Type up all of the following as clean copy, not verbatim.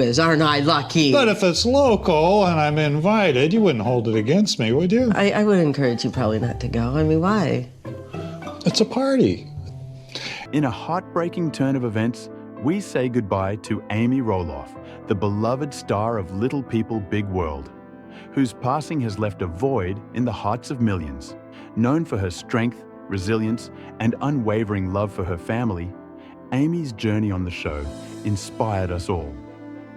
Aren't I lucky? But if it's local and I'm invited, you wouldn't hold it against me, would you? I would encourage you probably not to go. I mean, why? It's a party. In a heartbreaking turn of events, we say goodbye to Amy Roloff, the beloved star of Little People, Big World, whose passing has left a void in the hearts of millions. Known for her strength, resilience, and unwavering love for her family, Amy's journey on the show inspired us all.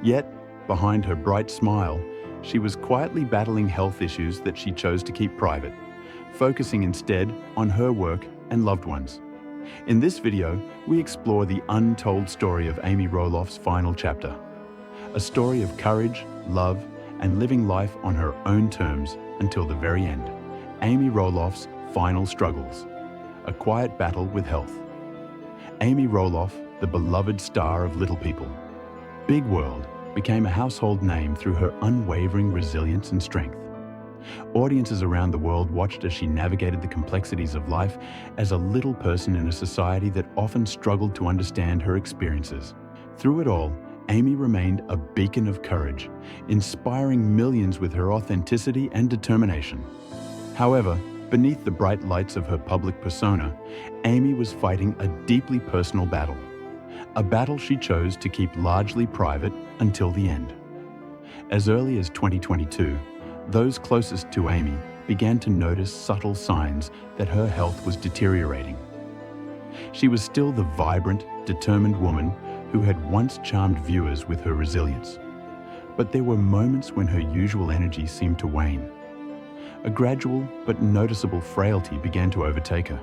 Yet, behind her bright smile, she was quietly battling health issues that she chose to keep private, focusing instead on her work and loved ones. In this video, we explore the untold story of Amy Roloff's final chapter. A story of courage, love, and living life on her own terms until the very end. Amy Roloff's final struggles. A quiet battle with health. Amy Roloff, the beloved star of Little People, Big World, became a household name through her unwavering resilience and strength. Audiences around the world watched as she navigated the complexities of life as a little person in a society that often struggled to understand her experiences. Through it all, Amy remained a beacon of courage, inspiring millions with her authenticity and determination. However, beneath the bright lights of her public persona, Amy was fighting a deeply personal battle. A battle she chose to keep largely private until the end. As early as 2022, those closest to Amy began to notice subtle signs that her health was deteriorating. She was still the vibrant, determined woman who had once charmed viewers with her resilience. But there were moments when her usual energy seemed to wane. A gradual but noticeable frailty began to overtake her.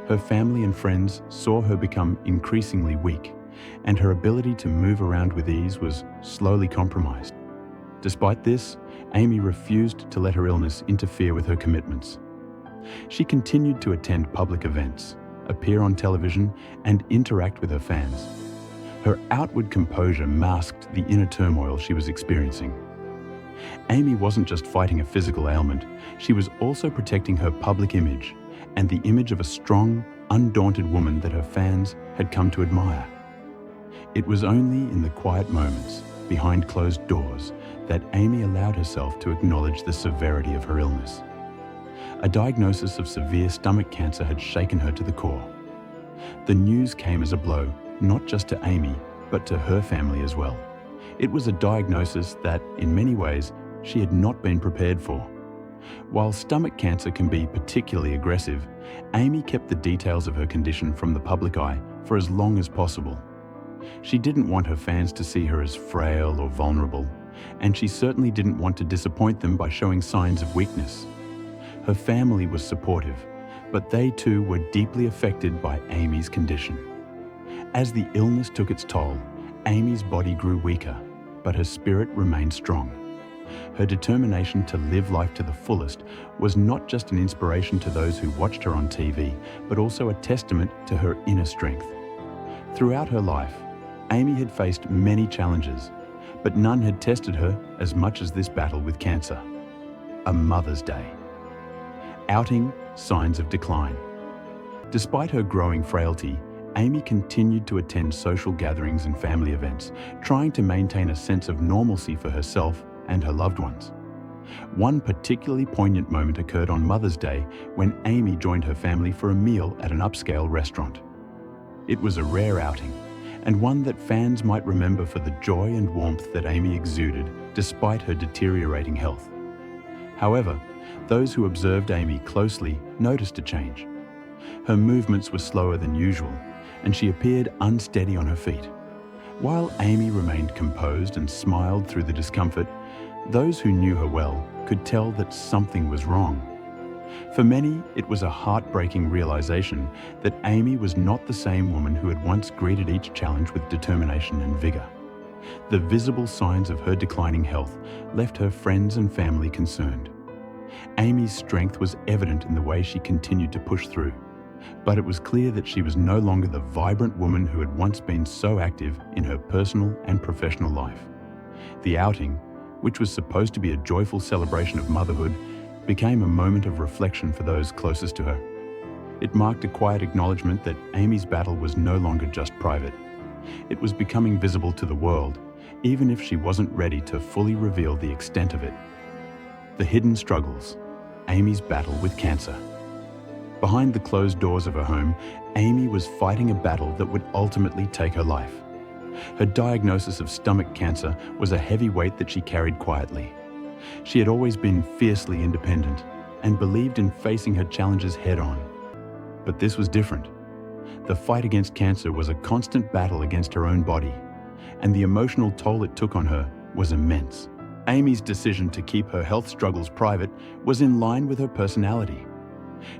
Her family and friends saw her become increasingly weak, and her ability to move around with ease was slowly compromised. Despite this, Amy refused to let her illness interfere with her commitments. She continued to attend public events, appear on television, and interact with her fans. Her outward composure masked the inner turmoil she was experiencing. Amy wasn't just fighting a physical ailment, she was also protecting her public image and the image of a strong, undaunted woman that her fans had come to admire. It was only in the quiet moments, behind closed doors, that Amy allowed herself to acknowledge the severity of her illness. A diagnosis of severe stomach cancer had shaken her to the core. The news came as a blow, not just to Amy, but to her family as well. It was a diagnosis that, in many ways, she had not been prepared for. While stomach cancer can be particularly aggressive, Amy kept the details of her condition from the public eye for as long as possible. She didn't want her fans to see her as frail or vulnerable, and she certainly didn't want to disappoint them by showing signs of weakness. Her family was supportive, but they too were deeply affected by Amy's condition. As the illness took its toll, Amy's body grew weaker, but her spirit remained strong. Her determination to live life to the fullest was not just an inspiration to those who watched her on TV, but also a testament to her inner strength. Throughout her life, Amy had faced many challenges, but none had tested her as much as this battle with cancer. A Mother's Day. Outing signs of decline. Despite her growing frailty, Amy continued to attend social gatherings and family events, trying to maintain a sense of normalcy for herself and her loved ones. One particularly poignant moment occurred on Mother's Day when Amy joined her family for a meal at an upscale restaurant. It was a rare outing, and one that fans might remember for the joy and warmth that Amy exuded despite her deteriorating health. However, those who observed Amy closely noticed a change. Her movements were slower than usual, and she appeared unsteady on her feet. While Amy remained composed and smiled through the discomfort, those who knew her well could tell that something was wrong. For many, it was a heartbreaking realization that Amy was not the same woman who had once greeted each challenge with determination and vigor. The visible signs of her declining health left her friends and family concerned. Amy's strength was evident in the way she continued to push through, but it was clear that she was no longer the vibrant woman who had once been so active in her personal and professional life. The outing, which was supposed to be a joyful celebration of motherhood, became a moment of reflection for those closest to her. It marked a quiet acknowledgement that Amy's battle was no longer just private. It was becoming visible to the world, even if she wasn't ready to fully reveal the extent of it. The hidden struggles, Amy's battle with cancer. Behind the closed doors of her home, Amy was fighting a battle that would ultimately take her life. Her diagnosis of stomach cancer was a heavy weight that she carried quietly. She had always been fiercely independent and believed in facing her challenges head-on. But this was different. The fight against cancer was a constant battle against her own body, and the emotional toll it took on her was immense. Amy's decision to keep her health struggles private was in line with her personality.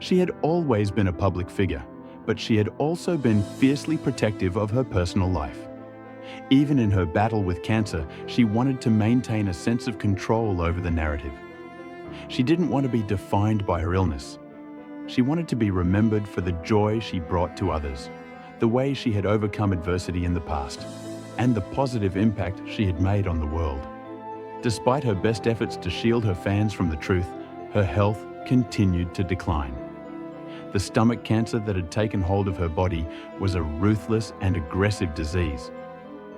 She had always been a public figure, but she had also been fiercely protective of her personal life. Even in her battle with cancer, she wanted to maintain a sense of control over the narrative. She didn't want to be defined by her illness. She wanted to be remembered for the joy she brought to others, the way she had overcome adversity in the past, and the positive impact she had made on the world. Despite her best efforts to shield her fans from the truth, her health continued to decline. The stomach cancer that had taken hold of her body was a ruthless and aggressive disease.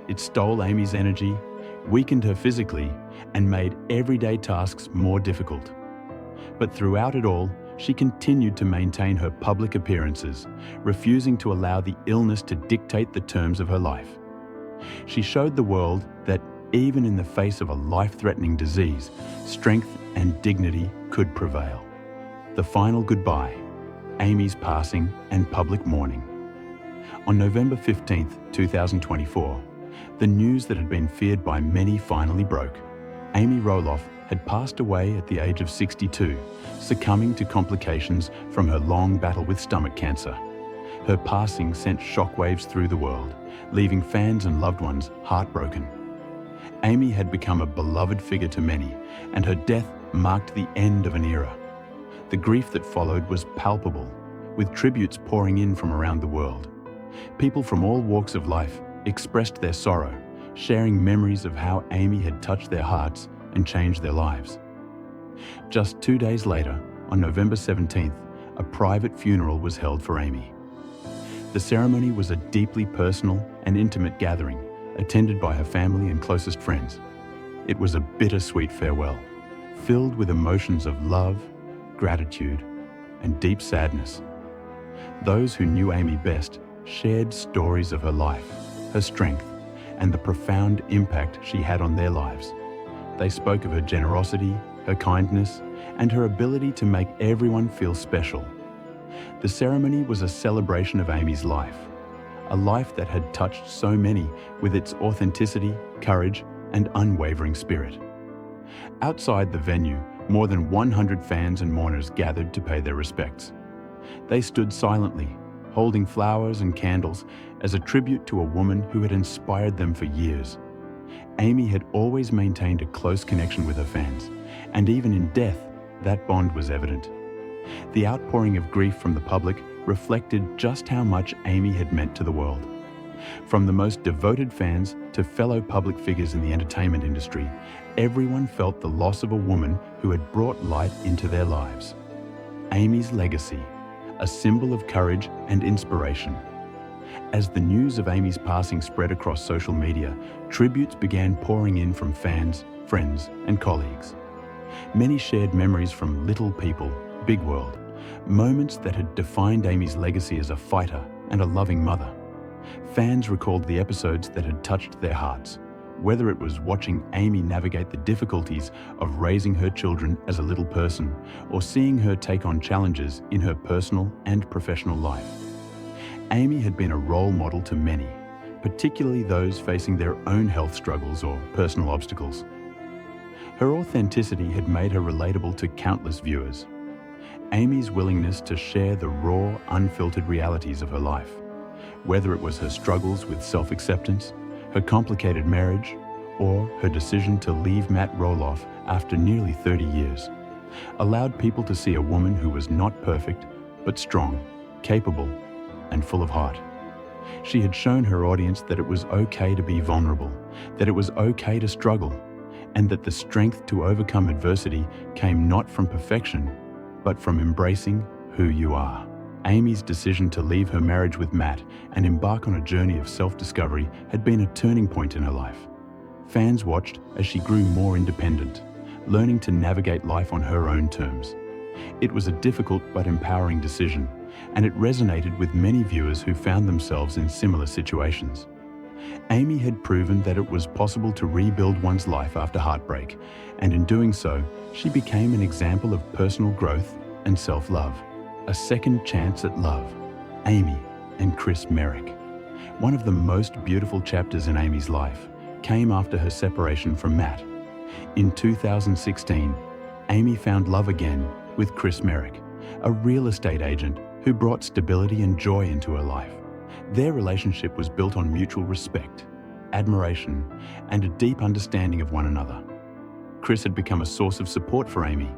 It stole Amy's energy, weakened her physically, and made everyday tasks more difficult. But throughout it all, she continued to maintain her public appearances, refusing to allow the illness to dictate the terms of her life. She showed the world that even in the face of a life-threatening disease, strength and dignity could prevail. The final goodbye, Amy's passing and public mourning. On November 15th, 2024, the news that had been feared by many finally broke. Amy Roloff had passed away at the age of 62, succumbing to complications from her long battle with stomach cancer. Her passing sent shockwaves through the world, leaving fans and loved ones heartbroken. Amy had become a beloved figure to many, and her death marked the end of an era. The grief that followed was palpable, with tributes pouring in from around the world. People from all walks of life expressed their sorrow, sharing memories of how Amy had touched their hearts and changed their lives. Just 2 days later, on November 17th, a private funeral was held for Amy. The ceremony was a deeply personal and intimate gathering, attended by her family and closest friends. It was a bittersweet farewell, filled with emotions of love, gratitude, and deep sadness. Those who knew Amy best shared stories of her life, her strength, and the profound impact she had on their lives. They spoke of her generosity, her kindness, and her ability to make everyone feel special. The ceremony was a celebration of Amy's life, a life that had touched so many with its authenticity, courage, and unwavering spirit. Outside the venue, more than 100 fans and mourners gathered to pay their respects. They stood silently, holding flowers and candles as a tribute to a woman who had inspired them for years. Amy had always maintained a close connection with her fans, and even in death, that bond was evident. The outpouring of grief from the public reflected just how much Amy had meant to the world. From the most devoted fans to fellow public figures in the entertainment industry, everyone felt the loss of a woman who had brought light into their lives. Amy's legacy, a symbol of courage and inspiration. As the news of Amy's passing spread across social media, tributes began pouring in from fans, friends, and colleagues. Many shared memories from Little People, Big World, moments that had defined Amy's legacy as a fighter and a loving mother. Fans recalled the episodes that had touched their hearts, whether it was watching Amy navigate the difficulties of raising her children as a little person, or seeing her take on challenges in her personal and professional life. Amy had been a role model to many, particularly those facing their own health struggles or personal obstacles. Her authenticity had made her relatable to countless viewers. Amy's willingness to share the raw, unfiltered realities of her life, whether it was her struggles with self-acceptance, her complicated marriage, or her decision to leave Matt Roloff after nearly 30 years, allowed people to see a woman who was not perfect, but strong, capable, and full of heart. She had shown her audience that it was okay to be vulnerable, that it was okay to struggle, and that the strength to overcome adversity came not from perfection, but from embracing who you are. Amy's decision to leave her marriage with Matt and embark on a journey of self-discovery had been a turning point in her life. Fans watched as she grew more independent, learning to navigate life on her own terms. It was a difficult but empowering decision, and it resonated with many viewers who found themselves in similar situations. Amy had proven that it was possible to rebuild one's life after heartbreak, and in doing so, she became an example of personal growth and self-love. A second chance at love. Amy and Chris Merrick. One of the most beautiful chapters in Amy's life came after her separation from Matt. In 2016, Amy found love again with Chris Merrick, a real estate agent who brought stability and joy into her life. Their relationship was built on mutual respect, admiration, and a deep understanding of one another. Chris had become a source of support for Amy,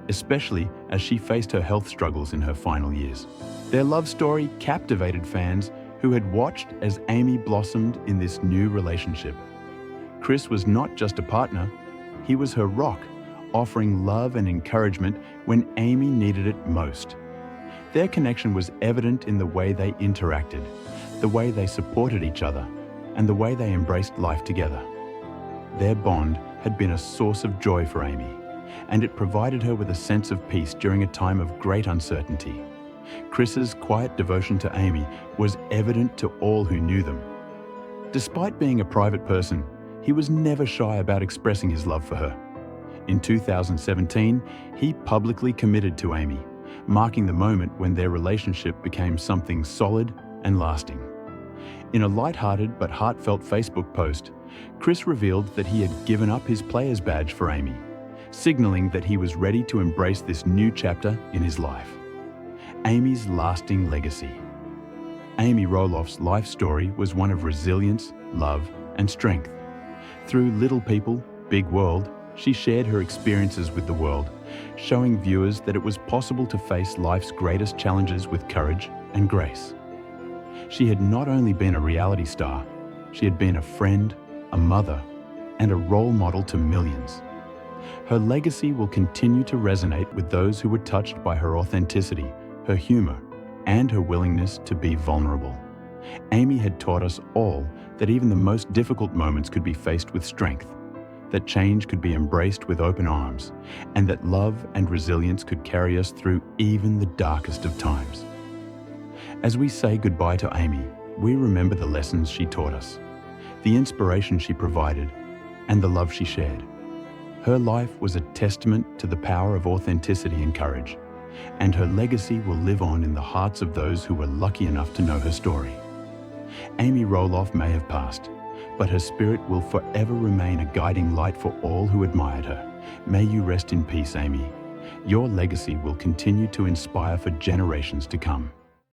especially as she faced her health struggles in her final years. Their love story captivated fans who had watched as Amy blossomed in this new relationship. Chris was not just a partner, he was her rock, offering love and encouragement when Amy needed it most. Their connection was evident in the way they interacted, the way they supported each other, and the way they embraced life together. Their bond had been a source of joy for Amy, and it provided her with a sense of peace during a time of great uncertainty. Chris's quiet devotion to Amy was evident to all who knew them. Despite being a private person, he was never shy about expressing his love for her. In 2017, he publicly committed to Amy, marking the moment when their relationship became something solid and lasting. In a light-hearted but heartfelt Facebook post, Chris revealed that he had given up his player's badge for Amy, signaling that he was ready to embrace this new chapter in his life. Amy's lasting legacy. Amy Roloff's life story was one of resilience, love, and strength. Through Little People, Big World, she shared her experiences with the world, showing viewers that it was possible to face life's greatest challenges with courage and grace. She had not only been a reality star, she had been a friend, a mother, and a role model to millions. Her legacy will continue to resonate with those who were touched by her authenticity, her humor, and her willingness to be vulnerable. Amy had taught us all that even the most difficult moments could be faced with strength, that change could be embraced with open arms, and that love and resilience could carry us through even the darkest of times. As we say goodbye to Amy, we remember the lessons she taught us, the inspiration she provided, and the love she shared. Her life was a testament to the power of authenticity and courage, and her legacy will live on in the hearts of those who were lucky enough to know her story. Amy Roloff may have passed, but her spirit will forever remain a guiding light for all who admired her. May you rest in peace, Amy. Your legacy will continue to inspire for generations to come.